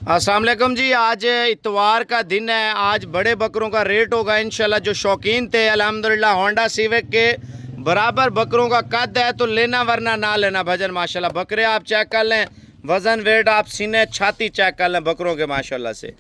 अस्सलाम वालेकुम जी। आज इतवार का दिन है। आज बड़े बकरों का रेट होगा इंशाल्लाह। जो शौकीन थे अल्हम्दुलिल्लाह होंडा सिविक के बराबर बकरों का कद है तो लेना वरना ना लेना भजन। माशाल्लाह बकरे आप चेक कर लें, वज़न वेट आप सीने छाती चेक कर लें बकरों के माशाल्लाह से।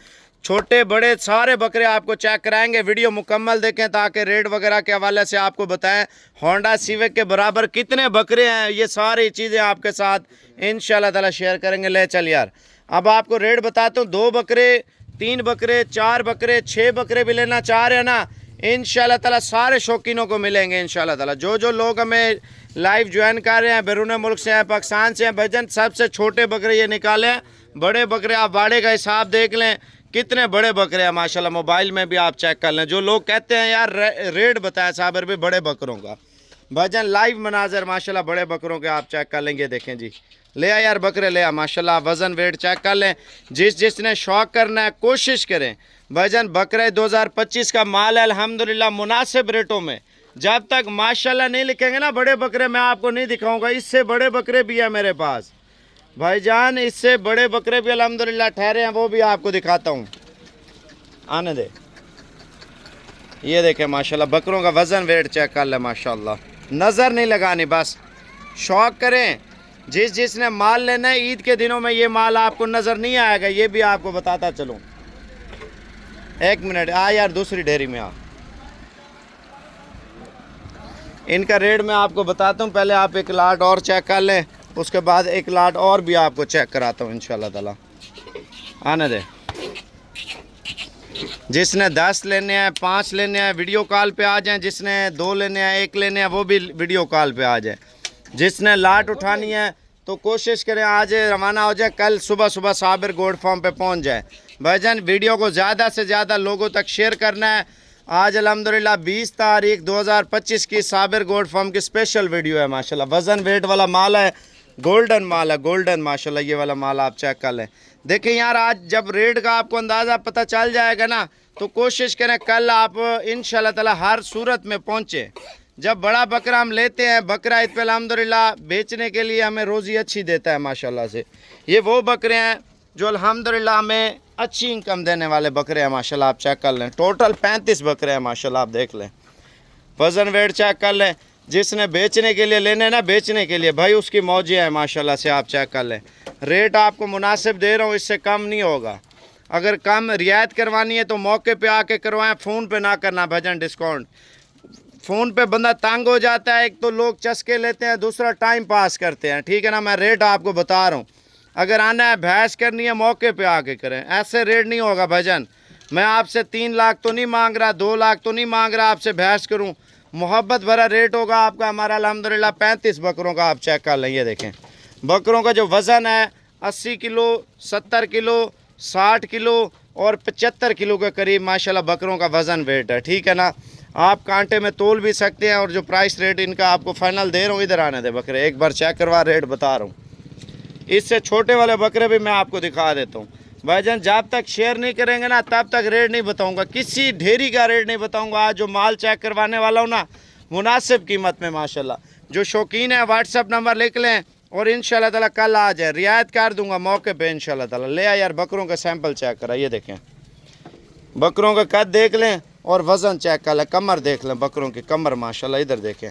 छोटे बड़े सारे बकरे आपको चेक कराएंगे। वीडियो मुकम्मल देखें ताकि रेट वगैरह के हवाले से आपको बताएं होंडा सिविक के बराबर कितने बकरे हैं। ये सारी चीज़ें आपके साथ इंशाल्लाह ताला शेयर करेंगे। ले चल यार, अब आपको रेट बताता हूँ। 2 बकरे, 3 बकरे, 4 बकरे, 6 बकरे भी लेना चाह रहे हैं ना, इंशाल्लाह ताला सारे शौकीनों को मिलेंगे इंशाल्लाह ताला। जो लोग हमें लाइव ज्वाइन कर रहे हैं, बैरून मुल्क से हैं, पाकिस्तान से हैं, भजन सबसे छोटे बकरे ये निकाले हैं। बड़े बकरे आप वाड़े का हिसाब देख लें कितने बड़े बकरे हैं माशाल्लाह। मोबाइल में भी आप चेक कर लें। जो लोग कहते हैं यार रेट बताया साबर भी बड़े बकरों का, भजन लाइव मनाजर माशाल्लाह बड़े बकरों के आप चेक कर लेंगे। देखें जी, ले आ यार बकरे ले आ माशाल्लाह। वज़न वेट चेक कर लें। जिसने शौक करना है कोशिश करें भजन। बकरे 2025 का माल है अल्हम्दुलिल्लाह मुनासिब रेटों में। जब तक माशाल्लाह नहीं लिखेंगे ना बड़े बकरे मैं आपको नहीं दिखाऊंगा। इससे बड़े बकरे भी है मेरे पास भाईजान, इससे बड़े बकरे भी अल्हम्दुलिल्लाह ठहरे हैं, वो भी आपको दिखाता हूँ। आने दे, ये देखें माशाल्लाह बकरों का वज़न वेट चेक कर ले माशाल्लाह। नज़र नहीं लगानी, बस शौक करें। जिसने माल लेना है ईद के दिनों में ये माल आपको नज़र नहीं आएगा, ये भी आपको बताता चलूँ। एक मिनट आ यार, दूसरी डेयरी में आ। इनका रेट मैं आपको बताता हूँ। पहले आप एक लाट और चेक कर लें, उसके बाद एक लाट और भी आपको चेक कराता हूँ इंशाल्लाह ताला। आने दे। जिसने 10 लेने हैं, 5 लेने हैं, वीडियो कॉल पे आ जाएं। जिसने 2 लेने हैं, 1 लेने हैं, वो भी वीडियो कॉल पे आ जाए। जिसने लाट उठानी है तो कोशिश करें आज रवाना हो जाए, कल सुबह सुबह साबिर गोल्ड फार्म पे पहुंच जाए। भाईजान वीडियो को ज़्यादा से ज़्यादा लोगों तक शेयर करना है। आज अल्हम्दुलिल्लाह 20 तारीख 2025 की साबिर गोल्ड फार्म की स्पेशल वीडियो है माशाल्लाह। वज़न वेट वाला माल है, गोल्डन माल है, गोल्डन माशाल्लाह। ये वाला माल आप चेक कर लें। देखिए यार, आज जब रेट का आपको अंदाज़ा पता चल जाएगा ना तो कोशिश करें कल आप इंशाल्लाह ताला हर सूरत में पहुँचे। जब बड़ा बकरा हम लेते हैं, बकरा ईद पे अल्हम्दुलिल्लाह बेचने के लिए हमें रोज़ी अच्छी देता है माशाल्लाह से। ये वो बकरे हैं जो अल्हम्दुलिल्लाह हमें अच्छी इनकम देने वाले बकरे हैं माशाल्लाह। आप चेक कर लें, टोटल 35 बकरे हैं माशाल्लाह। आप देख लें, वज़न वेट चेक कर लें। जिसने बेचने के लिए लेने ना, बेचने के लिए भाई उसकी मौजें हैं माशाल्लाह से। आप चेक कर लें, रेट आपको मुनासिब दे रहा हूँ, इससे कम नहीं होगा। अगर कम रियायत करवानी है तो मौके पे आके करवाएं, फ़ोन पे ना करना भजन। डिस्काउंट फ़ोन पे बंदा तंग हो जाता है, एक तो लोग चस्के लेते हैं, दूसरा टाइम पास करते हैं, ठीक है ना। मैं रेट आपको बता रहा हूँ। अगर आना है भैंस करनी है मौके पे आके करें, ऐसे रेट नहीं होगा भजन। मैं आपसे 3 लाख तो नहीं मांग रहा, 2 लाख तो नहीं मांग रहा आपसे भैंस करूँ। मोहब्बत भरा रेट होगा आपका हमारा अल्हम्दुलिल्लाह। 35 बकरों का आप चेक कर लें। ये देखें बकरों का जो वज़न है 80 किलो, 70 किलो, 60 किलो और 75 किलो के करीब माशाल्लाह बकरों का वज़न वेट है, ठीक है ना। आप कांटे में तोल भी सकते हैं। और जो प्राइस रेट इनका आपको फाइनल दे रहा हूँ, इधर आने दे बकरे, एक बार चेक करवा, रेट बता रहा हूँ। इससे छोटे वाले बकरे भी मैं आपको दिखा देता हूँ भाईजान। जब तक शेयर नहीं करेंगे ना तब तक रेट नहीं बताऊँगा, किसी ढेरी का रेट नहीं बताऊँगा। आज जो माल चेक करवाने वाला हूँ ना मुनासिब कीमत में माशाल्लाह। जो शौकीन है व्हाट्सअप नंबर लिख लें और इंशाल्लाह ताला कल आ जाए, रियायत कर दूँगा मौके पे इंशाल्लाह ताला। ले आ यार बकरों का सैंपल चेक करा। ये देखें बकरों का कद देख लें और वज़न चेक कर लें, कमर देख लें बकरों की, कमर माशाल्लाह। इधर देखें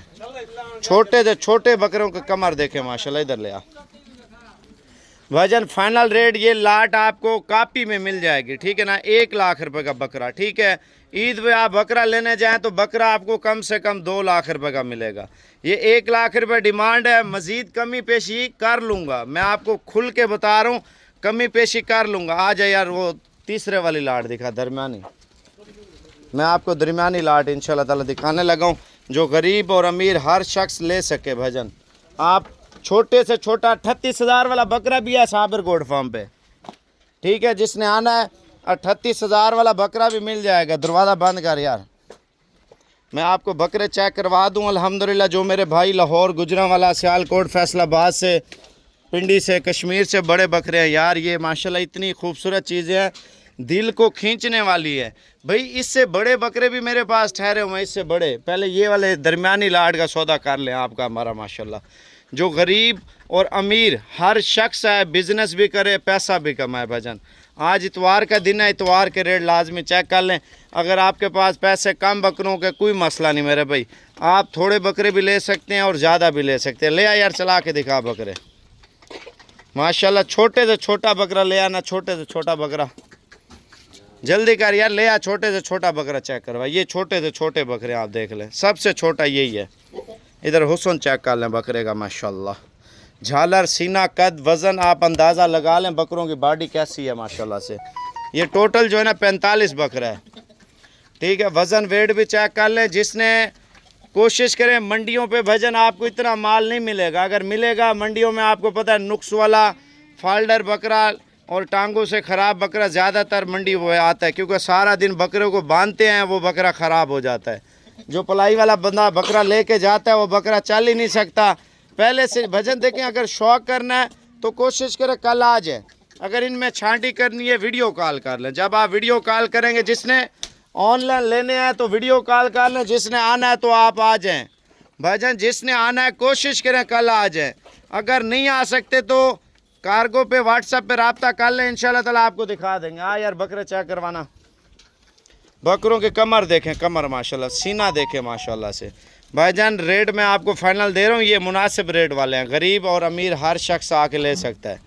छोटे से छोटे बकरों की कमर देखें माशाल्लाह। इधर ले आ भाईजान। फाइनल रेट ये लाट आपको कापी में मिल जाएगी, ठीक है ना। 1 लाख रुपए का बकरा, ठीक है। ईद पे आप बकरा लेने जाएं तो बकरा आपको कम से कम 2 लाख रुपए का मिलेगा। ये 1 लाख रुपए डिमांड है। मज़ीद कमी पेशी कर लूँगा, मैं आपको खुल के बता रहा हूँ, कमी पेशी कर लूँगा। आ जाए यार, वो तीसरे वाली लाट दिखा, दरमियानी। मैं आपको दरमियानी लाट इंशाल्लाह ताला दिखाने लगा हूँ, जो गरीब और अमीर हर शख्स ले सके भजन। आप छोटे से छोटा 38,000 वाला बकरा भी है साबिर गोल्ड फार्म पे, ठीक है। जिसने आना है 38,000 वाला बकरा भी मिल जाएगा। दरवाज़ा बंद कर यार, मैं आपको बकरे चेक करवा दूँ अल्हम्दुलिल्लाह। जो मेरे भाई लाहौर, गुजरांवाला, सियालकोट, फैसलाबाद से, पिंडी से, कश्मीर से बड़े बकरे हैं यार। ये माशाल्लाह इतनी खूबसूरत चीज़ें हैं, दिल को खींचने वाली है भाई। इससे बड़े बकरे भी मेरे पास ठहरे हुए हैं, इससे बड़े। पहले ये वाले दरमियानी लाट का सौदा कर लें आपका हमारा माशाल्लाह। जो गरीब और अमीर हर शख्स है, बिज़नेस भी करे, पैसा भी कमाए भजन। आज इतवार का दिन है, इतवार के रेट लाजमी चेक कर लें। अगर आपके पास पैसे कम बकरों के कोई मसला नहीं मेरे भाई, आप थोड़े बकरे भी ले सकते हैं और ज़्यादा भी ले सकते हैं। ले आ यार, चला के दिखा बकरे माशाल्लाह। छोटे से छोटा बकरा ले आना, छोटे से छोटा बकरा जल्दी कर यार, ले आ छोटे से छोटा बकरा चेक करवा। ये छोटे से छोटे बकरे आप देख लें, सबसे छोटा यही है। इधर हुस्न चेक कर लें बकरे का माशाल्लाह, झालर, सीना, कद, वज़न आप अंदाज़ा लगा लें बकरों की बॉडी कैसी है माशाल्लाह से। ये टोटल जो है ना 45 बकरा है, ठीक है। वज़न वेट भी चेक कर लें। जिसने कोशिश करें, मंडियों पे भजन आपको इतना माल नहीं मिलेगा। अगर मिलेगा मंडियों में आपको पता है नुक्स वाला फाल्डर बकरा और टांगों से ख़राब बकरा ज़्यादातर मंडी वो आता है, क्योंकि सारा दिन बकरे को बांधते हैं, वो बकरा ख़राब हो जाता है। जो पलाई वाला बंदा बकरा लेके जाता है वो बकरा चल ही नहीं सकता। पहले से भजन देखें, अगर शौक करना है तो कोशिश करें कल आ जाए। अगर इनमें छांटी करनी है वीडियो कॉल कर लें। जब आप वीडियो कॉल करेंगे, जिसने ऑनलाइन लेने हैं तो वीडियो कॉल कर लें, जिसने आना है तो आप आ जाएं भाईजान। जिसने आना है कोशिश करें कल आ जाएं। अगर नहीं आ सकते तो कार्गो पे व्हाट्सएप पे रब्ता कर लें, इंशाल्लाह ताला आपको दिखा देंगे। हाँ यार, बकरे चेक करवाना। बकरों के कमर देखें, कमर माशाल्लाह, सीना देखें माशाल्लाह से भाईजान। रेट मैं आपको फाइनल दे रहा हूँ, ये मुनासिब रेट वाले हैं। गरीब और अमीर हर शख्स आके ले सकता है।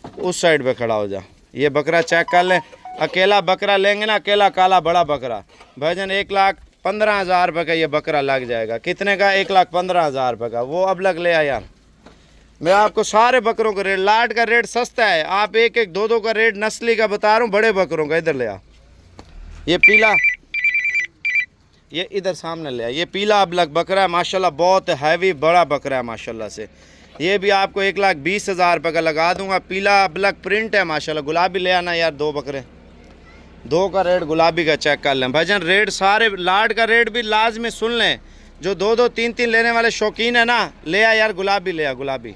उस साइड पे खड़ा हो जा। ये बकरा चेक कर लें। अकेला बकरा लेंगे ना, अकेला काला बड़ा बकरा भाईजान 1,15,000 रुपये का ये बकरा लग जाएगा। कितने का? 1,15,000 रुपये का। वो अब लग ले आ यार। मैं आपको सारे बकरों का रेट, लाट का रेट सस्ता है। आप एक एक दो दो का रेट नस्ली का बता रहा हूँ, बड़े बकरों का। इधर ले आ, ये पीला, ये इधर सामने ले आ। ये पीला अबलग बकरा है माशाल्लाह, बहुत हैवी बड़ा बकरा है माशाल्लाह से। ये भी आपको 1,20,000 रुपये का लगा दूंगा। पीला अबलग प्रिंट है माशाल्लाह। गुलाबी ले आना यार, 2 बकरे, 2 का रेट गुलाबी का चेक कर लें भाईजान। रेट सारे, लाट का रेट भी लाजमी सुन लें। जो 2-2 3-3 लेने वाले शौकीन है ना, ले आ यार, गुलाबी ले आ, गुलाबी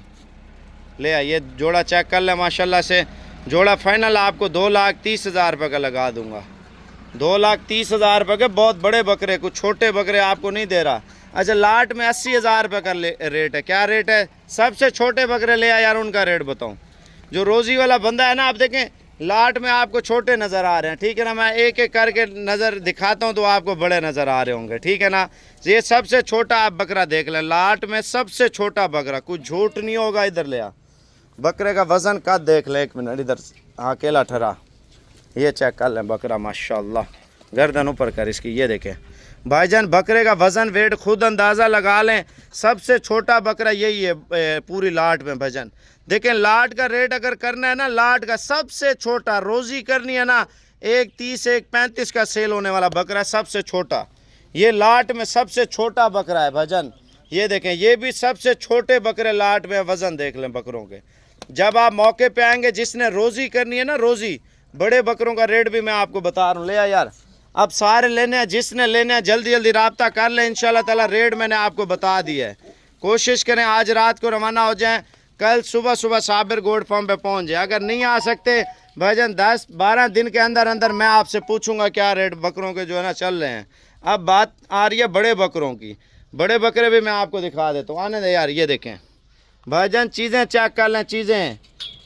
ले आ। ये जोड़ा चेक कर ले माशाल्लाह से। जोड़ा फाइनल आपको 2,30,000 रुपये का लगा दूंगा। 2,30,000 रुपये के बहुत बड़े बकरे, कुछ छोटे बकरे आपको नहीं दे रहा। अच्छा, लाट में 80,000 रुपये का रेट है। क्या रेट है? सबसे छोटे बकरे ले आ यार, उनका रेट बताऊँ। जो रोज़ी वाला बंदा है ना, आप देखें लाट में आपको छोटे नज़र आ रहे हैं, ठीक है ना। मैं एक एक करके नज़र दिखाता हूँ तो आपको बड़े नज़र आ रहे होंगे, ठीक है ना। ये सबसे छोटा आप बकरा देख लें, लाट में सबसे छोटा बकरा, कुछ झूठ नहीं होगा। इधर ले आ, बकरे का वज़न कद देख ले। 1 मिनट इधर, हाँ अकेला ठहरा। ये चेक कर लें बकरा माशाल्लाह, गर्दन ऊपर कर इसकी। ये देखें भाईजान, बकरे का वज़न वेट खुद अंदाज़ा लगा लें। सबसे छोटा बकरा यही है पूरी लाट में भाईजान। देखें लाट का रेट अगर करना है ना, लाट का सबसे छोटा रोज़ी करनी है ना, 1,30 1,35 का सेल होने वाला बकरा सबसे छोटा। ये लाट में सबसे छोटा बकरा है भाईजान। ये देखें, ये भी सबसे छोटे बकरे लाट में। वज़न देख लें बकरों के। जब आप मौके पे आएंगे, जिसने रोज़ी करनी है ना, रोज़ी, बड़े बकरों का रेट भी मैं आपको बता रहा हूँ। ले आ यार, अब सारे लेने हैं, जिसने लेने हैं जल्दी जल्दी रब्ता कर लें। इंशाल्लाह ताला रेट मैंने आपको बता दिया है। कोशिश करें आज रात को रवाना हो जाएं, कल सुबह सुबह साबिर गोड फार्म पे पहुंच जाए। अगर नहीं आ सकते भाईजान, 10-12 दिन के अंदर अंदर मैं आपसे पूछूंगा क्या रेट बकरों के जो है ना चल रहे हैं। अब बात आ रही है बड़े बकरों की। बड़े बकरे भी मैं आपको दिखा देता हूँ, आने दे यार। ये देखें भाईजान, चीज़ें चेक कर लें, चीज़ें।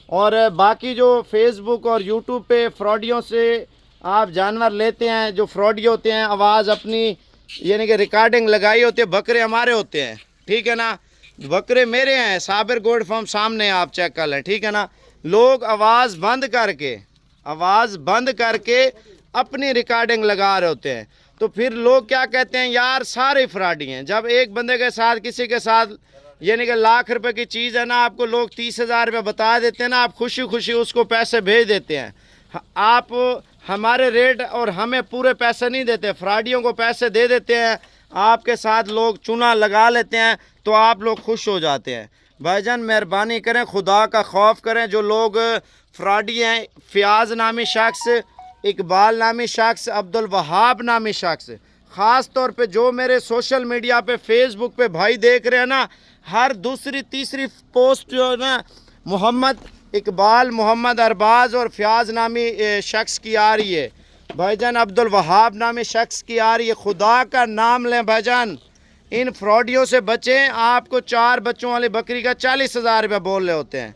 और बाकी जो फेसबुक और यूट्यूब पे फ्रॉडियों से आप जानवर लेते हैं, जो फ्रॉडी होते हैं, आवाज़ अपनी यानी कि रिकॉर्डिंग लगाई होती है, बकरे हमारे होते हैं, ठीक है ना। बकरे मेरे हैं, साबिर गोड फार्म सामने, आप चेक कर लें, ठीक है ना। लोग आवाज़ बंद करके अपनी रिकॉर्डिंग लगा रहे होते हैं। तो फिर लोग क्या कहते हैं, यार सारे फ्रॉडी हैं। जब एक बंदे के साथ, किसी के साथ यानी कि लाख रुपए की चीज़ है ना, आपको लोग 30,000 रुपये बता देते हैं ना, आप खुशी खुशी उसको पैसे भेज देते हैं। आप हमारे रेट और हमें पूरे पैसे नहीं देते, फ्रॉडियों को पैसे दे देते हैं। आपके साथ लोग चूना लगा लेते हैं तो आप लोग खुश हो जाते हैं। भाईजान मेहरबानी करें, खुदा का खौफ करें। जो लोग फ्रॉडी हैं, फ़ियाज़ नामी शख्स, इकबाल नामी शख्स, अब्दुल वहाब नामी शख्स, ख़ास तौर पे जो मेरे सोशल मीडिया पे फेसबुक पे भाई देख रहे हैं ना, हर दूसरी तीसरी पोस्ट जो है ना मोहम्मद इकबाल, मोहम्मद अरबाज़ और फ़ियाज़ नामी शख्स की आ रही है। भाईजान अब्दुल वहाब नामी शख्स की आ रही है। खुदा का नाम लें भाईजान, इन फ्रॉडियों से बचें। आपको 4 बच्चों वाली बकरी का 40,000 रुपये बोल रहे होते हैं,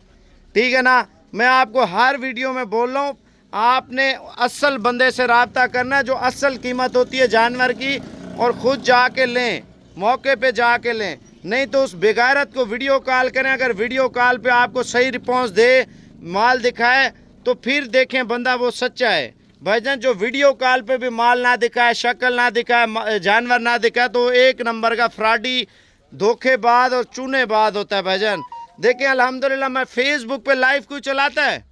ठीक है ना। मैं आपको हर वीडियो में बोल रहा हूँ, आपने असल बंदे से रब्ता करना है, जो असल कीमत होती है जानवर की, और ख़ुद जाके लें, मौके पे जाके लें। नहीं तो उस बेगैरत को वीडियो कॉल करें, अगर वीडियो कॉल पे आपको सही रिस्पॉन्स दे, माल दिखाए, तो फिर देखें बंदा वो सच्चा है। भाईजान जो वीडियो कॉल पे भी माल ना दिखाए, शक्ल ना दिखाए, जानवर ना दिखाए, तो एक नंबर का फ्रॉडी, धोखेबाज और चूनेबाज होता है भाईजान। देखें अल्हम्दुलिल्लाह, मैं फेसबुक पे लाइव कोई चलाता है,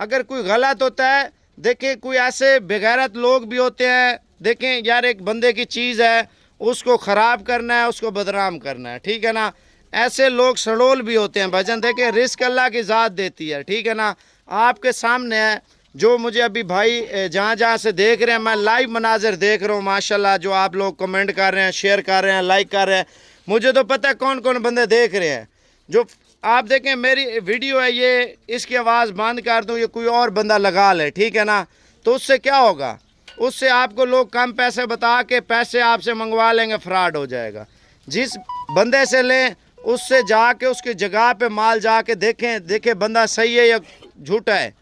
अगर कोई गलत होता है, देखें कोई ऐसे बेगैरत लोग भी होते हैं, देखें यार एक बंदे की चीज़ है, उसको ख़राब करना है, उसको बदनाम करना है, ठीक है ना। ऐसे लोग सड़ोल भी होते हैं भाईजान। देखें रिस्क अल्लाह की ज़ात देती है, ठीक है ना। आपके सामने है, जो मुझे अभी भाई जहाँ जहाँ से देख रहे हैं, मैं लाइव मनाजर देख रहा हूँ माशाल्लाह। जो आप लोग कमेंट कर रहे हैं, शेयर कर रहे हैं, लाइक कर रहे हैं, मुझे तो पता है कौन कौन बंदे देख रहे हैं। जो आप देखें मेरी वीडियो है ये, इसकी आवाज़ बंद कर दूँ, ये कोई और बंदा लगा ले, ठीक है ना, तो उससे क्या होगा, उससे आपको लोग कम पैसे बता के पैसे आपसे मंगवा लेंगे, फ्रॉड हो जाएगा। जिस बंदे से लें उससे जाके उसकी जगह पे माल जाके देखें बंदा सही है या झूठा है।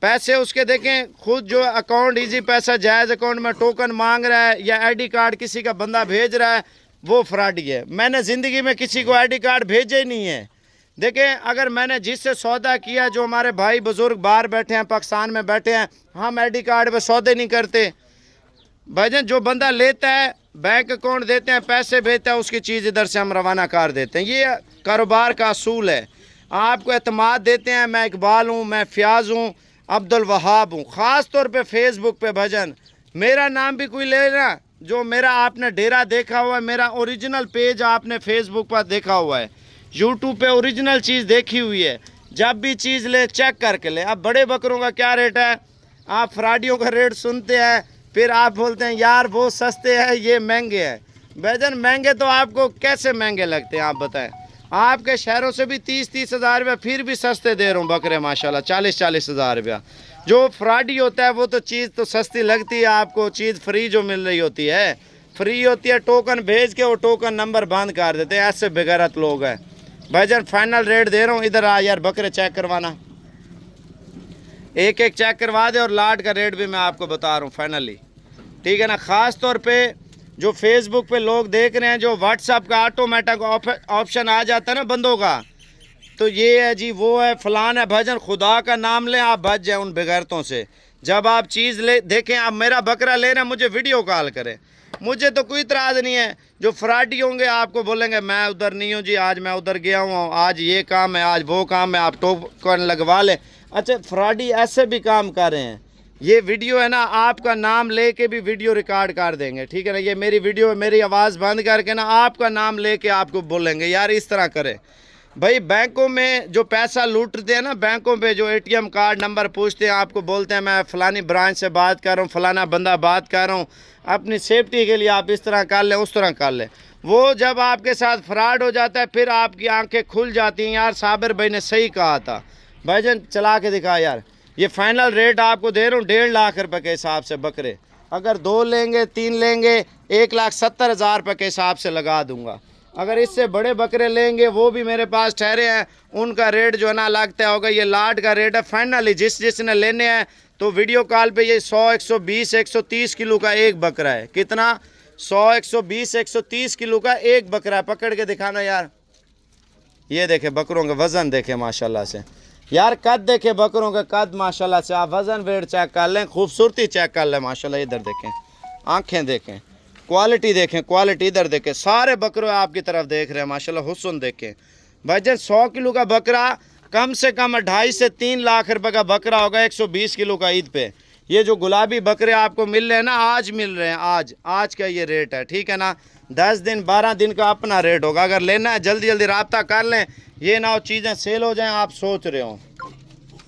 पैसे उसके देखें, खुद जो अकाउंट इजी पैसा जायज़ अकाउंट में टोकन मांग रहा है या आईडी कार्ड किसी का बंदा भेज रहा है, वो फ्रॉडी है। मैंने ज़िंदगी में किसी को आईडी कार्ड भेजे ही नहीं है। देखें अगर मैंने जिससे सौदा किया, जो हमारे भाई बुज़ुर्ग बाहर बैठे हैं, पाकिस्तान में बैठे हैं, हम आईडी कार्ड पे सौदे नहीं करते भाईजान। जो बंदा लेता है, बैंक अकाउंट देते हैं, पैसे भेजता है, उसकी चीज़ इधर से हम रवाना कर देते हैं। ये कारोबार का असूल है। आपको एतमाद देते हैं, मैं इकबाल हूँ, मैं फ़याज़ हूँ, अब्दुल वहाब हूँ। ख़ास तौर पे फेसबुक पे भाईजान मेरा नाम भी कोई लेना, जो मेरा आपने डेरा देखा हुआ है, मेरा ओरिजिनल पेज आपने फेसबुक पर देखा हुआ है, यूट्यूब पे ओरिजिनल चीज़ देखी हुई है। जब भी चीज़ ले चेक करके ले। अब बड़े बकरों का क्या रेट है, आप फ्रॉडियों का रेट सुनते हैं, फिर आप बोलते हैं यार वो सस्ते हैं, ये महंगे हैं। भाईजान महंगे तो आपको कैसे महंगे लगते हैं आप बताएं। आपके शहरों से भी 30-30 हज़ार रुपया फिर भी सस्ते दे रहा हूँ बकरे माशाल्लाह, 40-40 हज़ार रुपया। जो फ्रॉडी होता है वो तो चीज़ तो सस्ती लगती है आपको, चीज़ फ्री जो मिल रही होती है, फ्री होती है, टोकन भेज के वो टोकन नंबर बंद कर देते हैं। ऐसे बेगैरत लोग हैं भाईजान। फाइनल रेट दे रहा हूँ, इधर आ यार, बकरे चेक करवाना, एक एक चेक करवा दे, और लाट का रेट भी मैं आपको बता रहा हूँ फाइनली, ठीक है ना। ख़ास तौर पे जो फेसबुक पे लोग देख रहे हैं, जो व्हाट्सअप का ऑटोमेटिक ऑप्शन आ जाता है ना बंदों का, तो ये है जी, वो है, फलान है। भाईजान खुदा का नाम लें, आप बच जाए उन बेगैरतों से। जब आप चीज़ ले देखें, आप मेरा बकरा ले रहे हैं, मुझे वीडियो कॉल करें, मुझे तो कोई इतराज़ नहीं है। जो फ्रॉडी होंगे आपको बोलेंगे मैं उधर नहीं हूँ जी, आज मैं उधर गया हूँ, आज ये काम है, आज वो काम है, आप टोकन लगवा लें। अच्छा फ्रॉडी ऐसे भी काम कर रहे हैं, ये वीडियो है ना, आपका नाम लेके भी वीडियो रिकॉर्ड कर देंगे, ठीक है ना। ये मेरी वीडियो है, मेरी आवाज़ बंद करके ना आपका नाम लेके आपको बोलेंगे यार इस तरह करें। भाई बैंकों में जो पैसा लूटते हैं ना, बैंकों पे जो एटीएम कार्ड नंबर पूछते हैं, आपको बोलते हैं मैं फ़लानी ब्रांच से बात कर रहा हूँ, फ़लाना बंदा बात कर रहा हूँ, अपनी सेफ्टी के लिए आप इस तरह कर लें, उस तरह कर लें। वो जब आपके साथ फ्रॉड हो जाता है, फिर आपकी आंखें खुल जाती हैं, यार साबिर भाई ने सही कहा था। भाईजान चला के दिखा यार, ये फाइनल रेट आपको दे रहा हूँ 1.5 लाख रुपए के हिसाब से बकरे। अगर 2 लेंगे 3 लेंगे 1,70,000 रुपये के हिसाब से लगा दूंगा। अगर इससे बड़े बकरे लेंगे, वो भी मेरे पास ठहरे हैं, उनका रेट जो है ना लगता होगा। ये लाट का रेट है फाइनली, जिसने लेने हैं तो वीडियो कॉल पे ये 100, 120, 130 किलो का एक बकरा है। कितना? 100, 120, 130 किलो का एक बकरा है। पकड़ के दिखाना यार, ये देखे बकरों का वज़न देखे माशाल्लाह से यार, कद देखे बकरों का कद माशाल्लाह से। आप वज़न वेट चेक कर लें, खूबसूरती चेक कर लें माशाल्लाह। इधर देखें, आंखें देखें, क्वालिटी देखें, क्वालिटी इधर देखें, सारे बकरों आपकी तरफ देख रहे हैं माशाल्लाह। हुस्न देखें भाईजान, 100 किलो का बकरा कम से कम 2.5 से 3 लाख रुपए का बकरा होगा 120 किलो का ईद पे। ये जो गुलाबी बकरे आपको मिल रहे हैं ना, आज मिल रहे हैं, आज का ये रेट है, ठीक है ना। 10 दिन 12 दिन का अपना रेट होगा। अगर लेना है जल्दी जल्दी रब्ता कर लें, ये ना हो चीज़ें सेल हो जाएं आप सोच रहे हो।